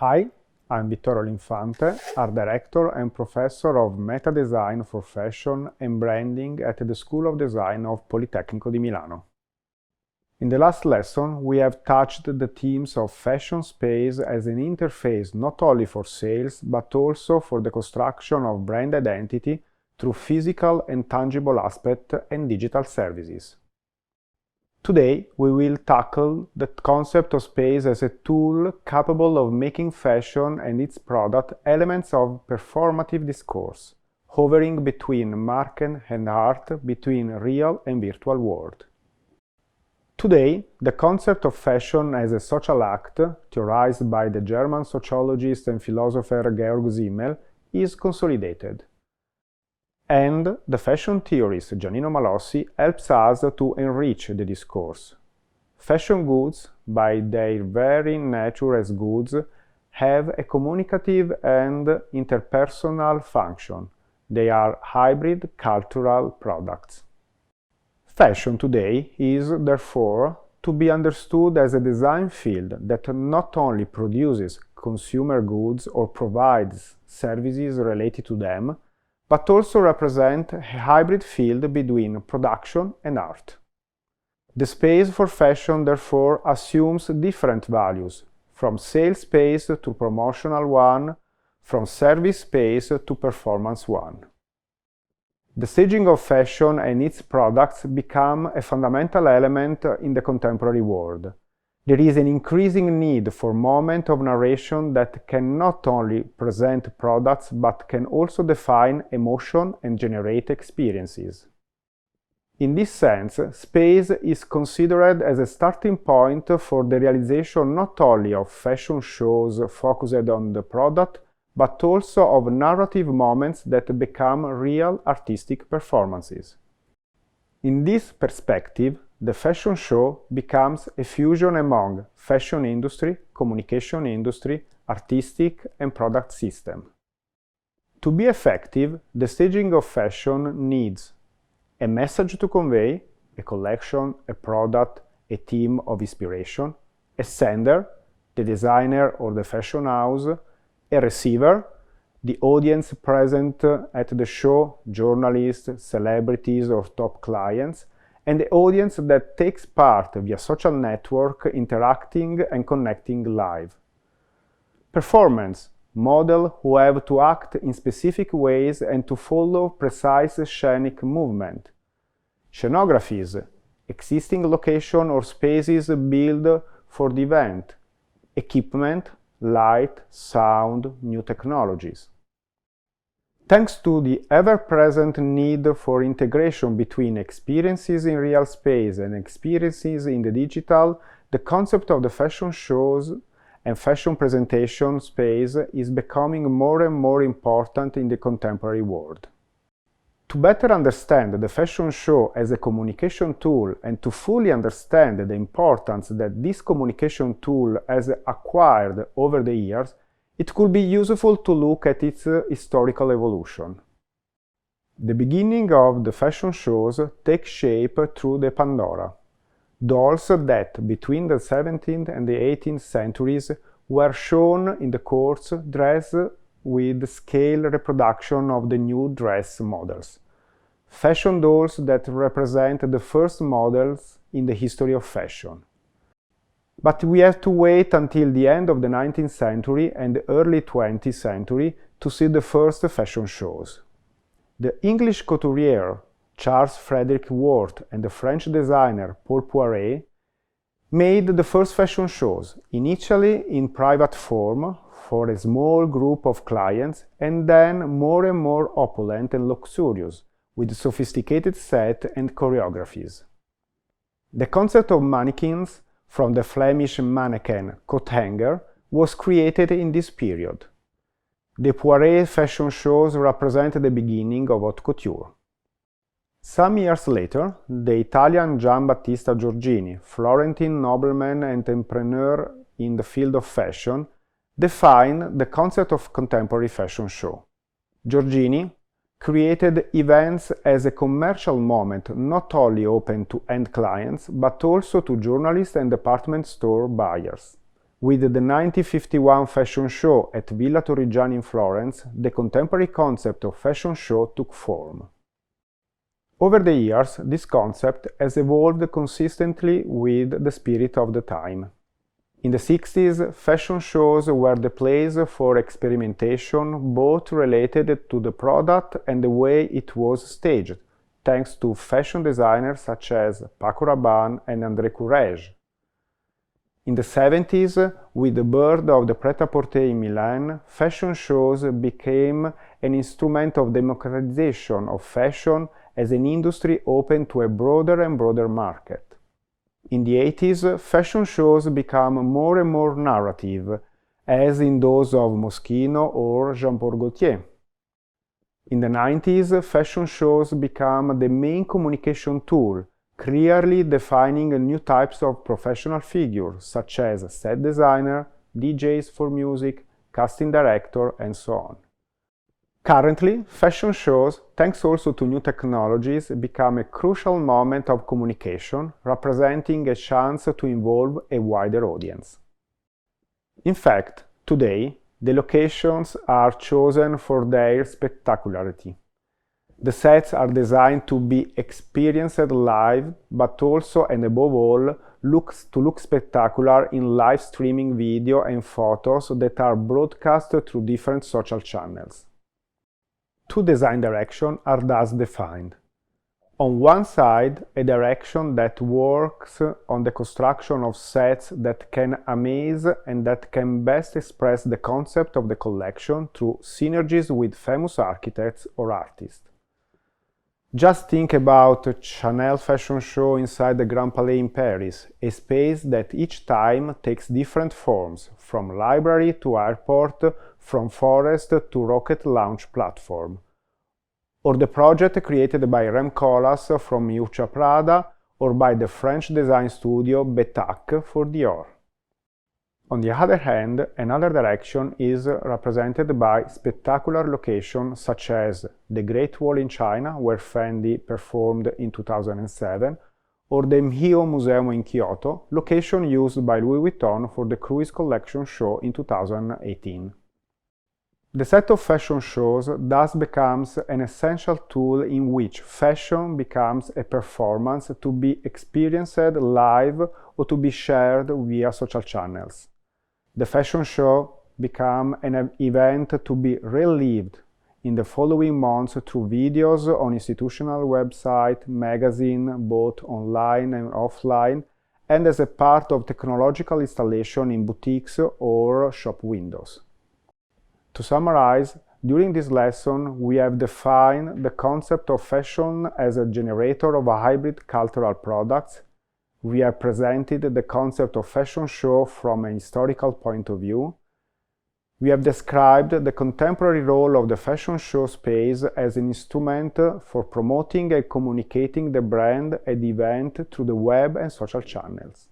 Hi, I'm Vittorio Linfante, Art Director and Professor of Meta Design for Fashion and Branding at the School of Design of Politecnico di Milano. In the last lesson, we have touched the themes of fashion space as an interface not only for sales, but also for the construction of brand identity through physical and tangible aspects and digital services. Today, we will tackle the concept of space as a tool capable of making fashion and its product elements of performative discourse, hovering between market and art, between real and virtual world. Today, the concept of fashion as a social act, theorized by the German sociologist and philosopher Georg Simmel, is consolidated. And the fashion theorist Giannino Malossi helps us to enrich the discourse. Fashion goods, by their very nature as goods, have a communicative and interpersonal function. They are hybrid cultural products. Fashion today is, therefore, to be understood as a design field that not only produces consumer goods or provides services related to them, but also represent a hybrid field between production and art. The space for fashion, therefore, assumes different values, from sales space to promotional one, from service space to performance one. The staging of fashion and its products become a fundamental element in the contemporary world. There is an increasing need for moments of narration that can not only present products but can also define emotion and generate experiences. In this sense, space is considered as a starting point for the realization not only of fashion shows focused on the product, but also of narrative moments that become real artistic performances. In this perspective, the fashion show becomes a fusion among fashion industry, communication industry, artistic and product system. To be effective, the staging of fashion needs a message to convey, a collection, a product, a theme of inspiration, a sender, the designer or the fashion house, a receiver, the audience present at the show, journalists, celebrities or top clients, and the audience that takes part via social network interacting and connecting live. Performance, models who have to act in specific ways and to follow precise scenic movement. Scenographies, existing location or spaces built for the event. Equipment, light, sound, new technologies. Thanks to the ever-present need for integration between experiences in real space and experiences in the digital, the concept of the fashion shows and fashion presentation space is becoming more and more important in the contemporary world. To better understand the fashion show as a communication tool and to fully understand the importance that this communication tool has acquired over the years, it could be useful to look at its historical evolution. The beginning of the fashion shows take shape through the Pandora, dolls that between the 17th and the 18th centuries were shown in the courts dressed with scale reproduction of the new dress models. Fashion dolls that represent the first models in the history of fashion. But we have to wait until the end of the 19th century and the early 20th century to see the first fashion shows. The English couturier Charles Frederick Worth and the French designer Paul Poiret made the first fashion shows, initially in private form for a small group of clients and then more and more opulent and luxurious, with sophisticated set and choreographies. The concept of mannequins from the Flemish mannequin coat hanger was created in this period. The Poiret fashion shows represent the beginning of haute couture. Some years later, the Italian Giambattista Giorgini, Florentine nobleman and entrepreneur in the field of fashion, defined the concept of contemporary fashion show. Giorgini created events as a commercial moment not only open to end clients, but also to journalists and department store buyers. With the 1951 fashion show at Villa Torrigiani in Florence, the contemporary concept of fashion show took form. Over the years, this concept has evolved consistently with the spirit of the time. In the 60s, fashion shows were the place for experimentation, both related to the product and the way it was staged, thanks to fashion designers such as Paco Rabanne and André Courrèges. In the 70s, with the birth of the Pret-a-Porter in Milan, fashion shows became an instrument of democratization of fashion as an industry open to a broader and broader market. In the 80s, fashion shows became more and more narrative, as in those of Moschino or Jean-Paul Gaultier. In the 90s, fashion shows became the main communication tool, clearly defining new types of professional figures, such as set designer, DJs for music, casting director, and so on. Currently, fashion shows, thanks also to new technologies, become a crucial moment of communication, representing a chance to involve a wider audience. In fact, today, the locations are chosen for their spectacularity. The sets are designed to be experienced live, but also and above all, look spectacular in live streaming video and photos that are broadcast through different social channels. Two design directions are thus defined. On one side, a direction that works on the construction of sets that can amaze and that can best express the concept of the collection through synergies with famous architects or artists. Just think about Chanel fashion show inside the Grand Palais in Paris, a space that each time takes different forms, from library to airport, from forest to rocket launch platform. Or the project created by Rem Koolhaas from Miuccia Prada, or by the French design studio Betac for Dior. On the other hand, another direction is represented by spectacular locations such as the Great Wall in China, where Fendi performed in 2007, or the Mhio Museum in Kyoto, location used by Louis Vuitton for the Cruise Collection show in 2018. The set of fashion shows thus becomes an essential tool in which fashion becomes a performance to be experienced live or to be shared via social channels. The fashion show became an event to be relived in the following months through videos on institutional websites, magazines, both online and offline, and as a part of technological installation in boutiques or shop windows. To summarize, during this lesson, we have defined the concept of fashion as a generator of hybrid cultural products. We have presented the concept of fashion show from a historical point of view. We have described the contemporary role of the fashion show space as an instrument for promoting and communicating the brand and the event through the web and social channels.